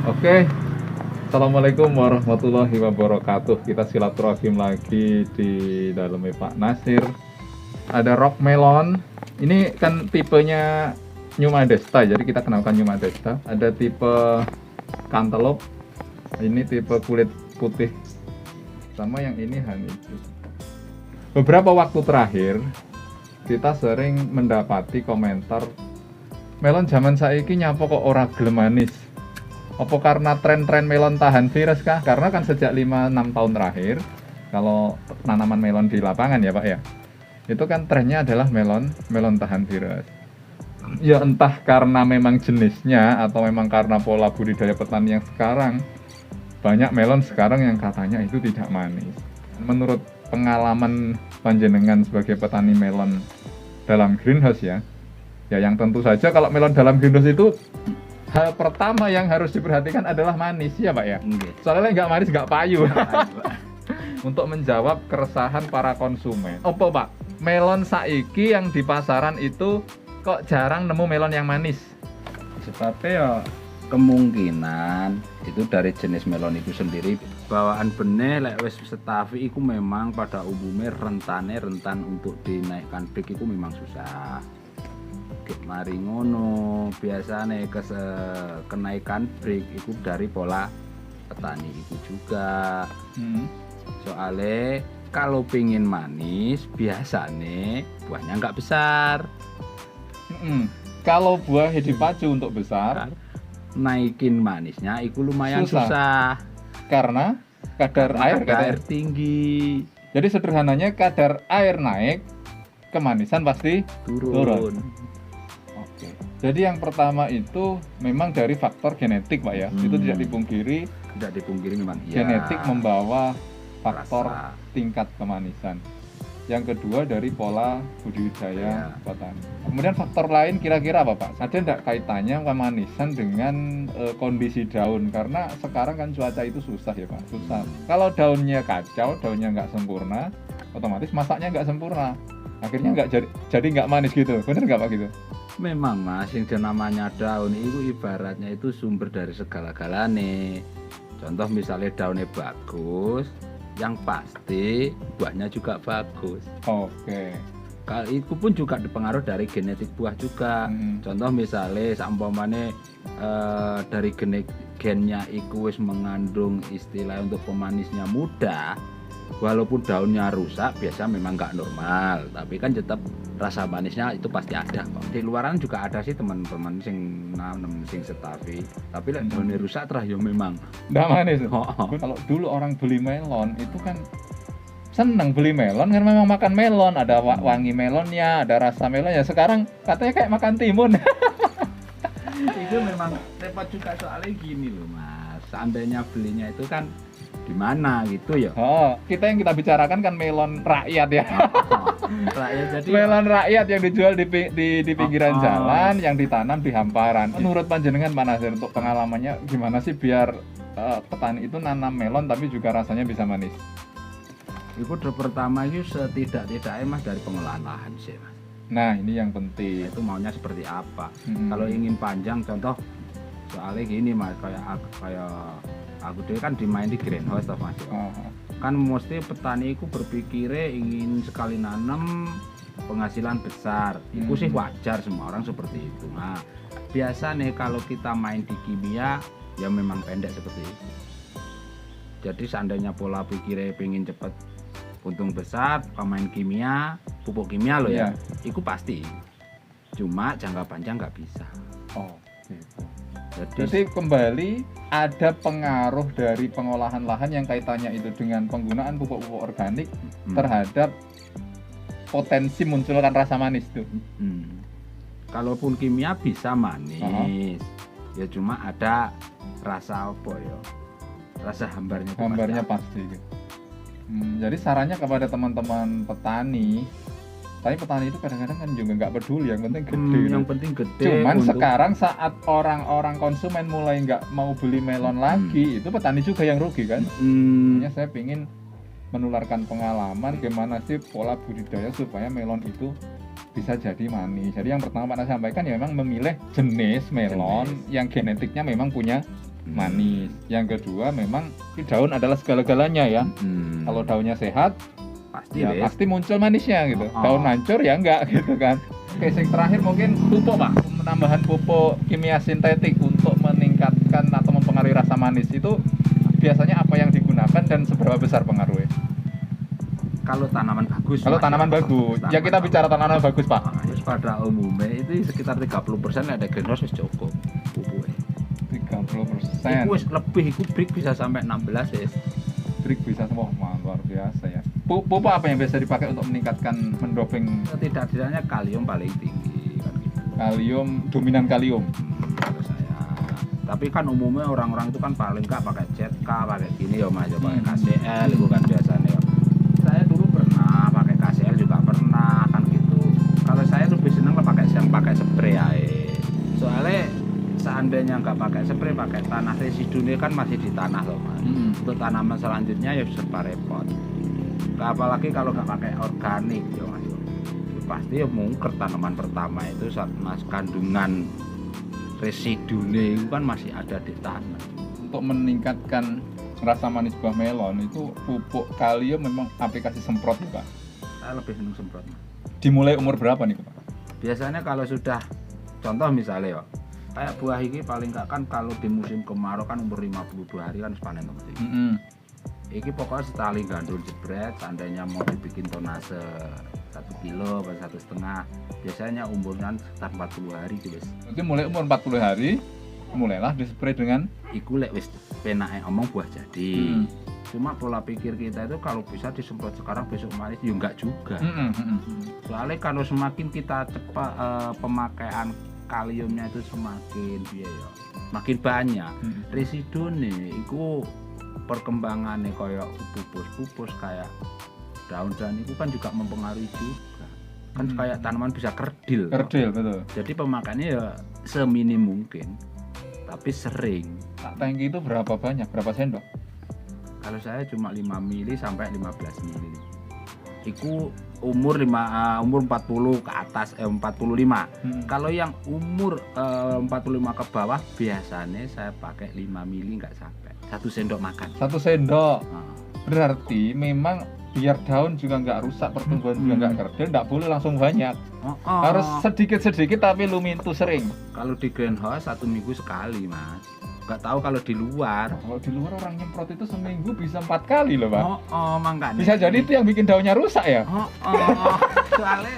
Oke, Assalamualaikum warahmatullahi wabarakatuh. Kita silaturahim lagi di dalamnya Pak Nasir. Ada rock melon. Ini kan tipenya New Modesta, jadi kita kenalkan New Modesta. Ada tipe cantaloupe. Ini tipe kulit putih. Sama yang ini honeydew. Beberapa waktu terakhir kita sering mendapati komentar melon zaman saiki nyapa kok ora gelem manis. Apa karena tren-tren melon tahan virus kah? Karena kan sejak 5-6 tahun terakhir, kalau tanaman melon di lapangan ya Pak ya, itu kan trennya adalah melon tahan virus. Ya entah karena memang jenisnya atau memang karena pola budidaya petani yang sekarang, banyak melon sekarang yang katanya itu tidak manis. Menurut pengalaman panjenengan sebagai petani melon dalam greenhouse ya yang tentu saja kalau melon dalam greenhouse itu hal pertama yang harus diperhatikan adalah manis ya Pak ya. Soalnya nggak manis nggak payu. Untuk menjawab keresahan para konsumen. Apa Pak? Melon saiki yang di pasaran itu kok jarang nemu melon yang manis? Sebabnya ya kemungkinan itu dari jenis melon itu sendiri. Bawaan benih lek wis setafi iku memang pada umumnya rentan untuk dinaikkan break itu memang susah. Mari ngono biasanya kenaikan break itu dari pola petani itu juga. Soalnya kalau pengen manis biasanya buahnya nggak besar. Kalau buah dipacu untuk besar, naikin manisnya itu lumayan susah. Karena kadar air tinggi. Jadi sederhananya kadar air naik, kemanisan pasti turun. Oke. Jadi yang pertama itu memang dari faktor genetik Pak ya. Itu tidak dipungkiri. Tidak dipungkiri memang. Genetik membawa faktor tingkat kemanisan. Yang kedua dari pola budidaya petani. Kemudian faktor lain kira-kira apa Pak? Ada tidak kaitannya kemanisan dengan kondisi daun? Karena sekarang kan cuaca itu susah ya Pak, susah. Kalau daunnya kacau, daunnya nggak sempurna, otomatis masaknya nggak sempurna. Akhirnya nggak jadi nggak manis gitu, bener nggak Pak gitu? Memang Mas, yang namanya daun itu ibaratnya itu sumber dari segala-galanya. Contoh misalnya daunnya bagus, yang pasti buahnya juga bagus. Oke. Kalau itu pun juga dipengaruhi dari genetik buah juga. Contoh misalnya saumpamane dari gennya itu wis mengandung istilah untuk pemanisnya mudah. Walaupun daunnya rusak, biasa memang nggak normal, tapi kan tetap rasa manisnya itu pasti ada kok. Di luaran juga ada sih teman-teman sing nanem sing setafi, tapi daunnya rusak terus ya memang nggak manis. Kalau dulu orang beli melon itu kan seneng beli melon karena memang makan melon, ada wangi melonnya, ada rasa melonnya. Sekarang katanya kayak makan timun. Itu memang repot juga soalnya gini loh Mas, seandainya belinya itu kan di mana gitu ya. Kita yang kita bicarakan kan melon rakyat ya. Rakyat jadi melon rakyat yang dijual di pinggiran jalan, yang ditanam di hamparan. Menurut panjenengan Pak Nasir, untuk pengalamannya gimana sih biar petani itu nanam melon tapi juga rasanya bisa manis? Itu pertama itu setidak-tidaknya Mas dari pengolahan lahan sih Mas. Nah ini yang penting. Itu maunya seperti apa? Kalau ingin panjang, contoh soalnya gini Mas, kayak aku dulu kan dimain di greenhouse toh Mas. Kan mesti petani itu berpikirnya ingin sekali nanam penghasilan besar. Itu sih wajar, semua orang seperti itu. Nah, biasa nih kalau kita main di kimia ya memang pendek seperti itu. Jadi seandainya pola pikirnya pengen cepet untung besar, pemain kimia, pupuk kimia loh ya, itu pasti. Cuma jangka panjang nggak bisa. Gitu. Jadi kembali ada pengaruh dari pengolahan lahan yang kaitannya itu dengan penggunaan pupuk-pupuk organik terhadap potensi munculkan rasa manis tuh. Kalaupun kimia bisa manis, ya cuma ada rasa apa ya? Rasa hambarnya pasti. Jadi sarannya kepada teman-teman petani, tapi petani itu kadang-kadang kan juga nggak peduli, yang penting gede. Yang penting gede. Cuman sekarang saat orang-orang konsumen mulai nggak mau beli melon lagi, itu petani juga yang rugi kan. Makanya saya ingin menularkan pengalaman gimana sih pola budidaya supaya melon itu bisa jadi manis. Jadi yang pertama Pak Nas sampaikan ya memang memilih jenis melon yang genetiknya memang punya manis. Yang kedua memang daun adalah segala-galanya ya. Kalau daunnya sehat, pasti ya wes. pasti muncul manisnya gitu. Oh. Daun hancur ya enggak gitu kan. Oke, yang terakhir mungkin pupuk Pak. Penambahan pupuk kimia sintetik untuk meningkatkan atau mempengaruhi rasa manis itu biasanya apa yang digunakan dan seberapa besar pengaruhnya? Kalau tanaman bagus. Kalau Mas, tanaman bagus, ya kita bicara tanaman bagus Pak. Terus pada umumnya itu sekitar 30% ada greenhouse wis cukup pupuknya. 30%. Iku wis lebih, iku brick bisa sampai 16 wis. Trik bisa semua luar biasa ya. Pupuk apa yang biasa dipakai untuk meningkatkan mendoping Tidak-tidaknya kalium paling tinggi kan gitu. kalium, dominan kalium? Menurut saya. Tapi kan umumnya orang-orang itu kan paling enggak pakai ZK, pakai gini ya Mas, ya pakai KCL itu kan biasanya ya. Saya dulu pernah pakai KCL juga pernah kan gitu. Kalau saya lebih seneng lah pakai yang pakai spray ae. Soalnya seandainya nggak pakai spray, pakai tanah residunya kan masih di tanah loh Mas. Untuk tanaman selanjutnya ya serba repot. Apalagi kalau nggak pakai organik ya Mas. Pasti ya mungker tanaman pertama itu saat mas kandungan residunya itu kan masih ada di tanah. Untuk meningkatkan rasa manis buah melon itu pupuk kalium memang aplikasi semprot ya, Pak. Saya lebih seneng semprot. Dimulai umur berapa nih Pak? Biasanya kalau sudah contoh misalnya ya kayak buah ini paling nggak kan kalau di musim kemarau kan umur 52 hari kan harus panen teman. Iki pokoknya setali gandul jebret, seandainya mau dibikin tonase 1 kilo atau 1,5, biasanya umurnya sekitar 40 hari gitu wis. Oke, mulai umur 40 hari mulailah dispray dengan Iku lek wis penake omong buah jadi. Cuma pola pikir kita itu kalau bisa disemprot sekarang besok manis ya enggak juga. Soalnya kalau semakin kita cepat pemakaian kaliumnya itu semakin biaya, makin banyak. Residu nih, itu perkembangannya kayak pupus kayak daun-daun itu kan juga mempengaruhi juga. Kan kayak tanaman bisa kerdil. Kerdil betul. Jadi pemakaiannya ya seminim mungkin, tapi sering. Tak tangki itu berapa banyak? Berapa sendok? Kalau saya cuma 5 mili sampai 15 mili. Iku umur 40 ke atas 45. Kalau yang umur 45 ke bawah biasanya saya pakai 5 mili nggak sampai. 1 sendok makan. 1 sendok. Nah. Berarti memang biar daun juga nggak rusak, pertumbuhan juga nggak kerdil, nggak boleh langsung banyak. Harus sedikit-sedikit tapi lumintu sering. Kalau di greenhouse 1 minggu sekali Mas. Nggak tahu kalau di luar. Kalau di luar orang nyemprot itu seminggu bisa 4 kali loh Pak. Makanya. Bisa jadi itu yang bikin daunnya rusak ya. Soalnya